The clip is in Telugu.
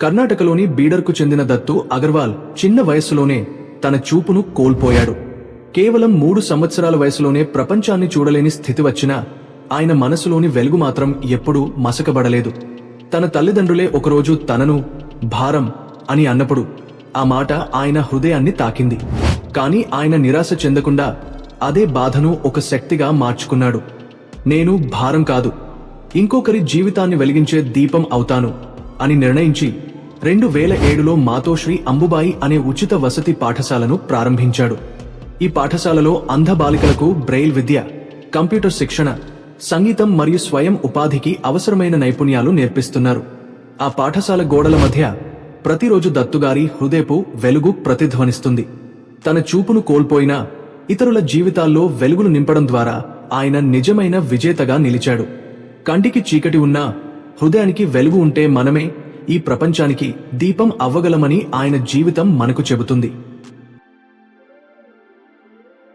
కర్ణాటకలోని బీడర్కు చెందిన దత్తు అగర్వాల్ చిన్న వయస్సులోనే తన చూపును కోల్పోయాడు. కేవలం 3 సంవత్సరాల వయసులోనే ప్రపంచాన్ని చూడలేని స్థితి వచ్చినా ఆయన మనసులోని వెలుగు మాత్రం ఎప్పుడూ మసకబడలేదు. తన తల్లిదండ్రులే ఒకరోజు తనను భారం అని అన్నప్పుడు ఆ మాట ఆయన హృదయాన్ని తాకింది. కాని ఆయన నిరాశ చెందకుండా అదే బాధను ఒక శక్తిగా మార్చుకున్నాడు. నేను భారం కాదు, ఇంకొకరి జీవితాన్ని వెలిగించే దీపం అవుతాను అని నిర్ణయించి 2007లో మాతోశ్రీ అంబుబాయి అనే ఉచిత వసతి పాఠశాలను ప్రారంభించాడు. ఈ పాఠశాలలో అంధ బాలికలకు బ్రెయిల్ విద్య, కంప్యూటర్ శిక్షణ, సంగీతం మరియు స్వయం ఉపాధికి అవసరమైన నైపుణ్యాలు నేర్పిస్తున్నారు. ఆ పాఠశాల గోడల మధ్య ప్రతిరోజు దత్తుగారి హృదయపు వెలుగు ప్రతిధ్వనిస్తుంది. తన చూపును కోల్పోయినా ఇతరుల జీవితాల్లో వెలుగులు నింపడం ద్వారా ఆయన నిజమైన విజేతగా నిలిచాడు. కంటికి చీకటి ఉన్నా హృదయానికి వెలుగు ఉంటే మనమే ఈ ప్రపంచానికి దీపం అవ్వగలమని ఆయన జీవితం మనకు చెబుతుంది.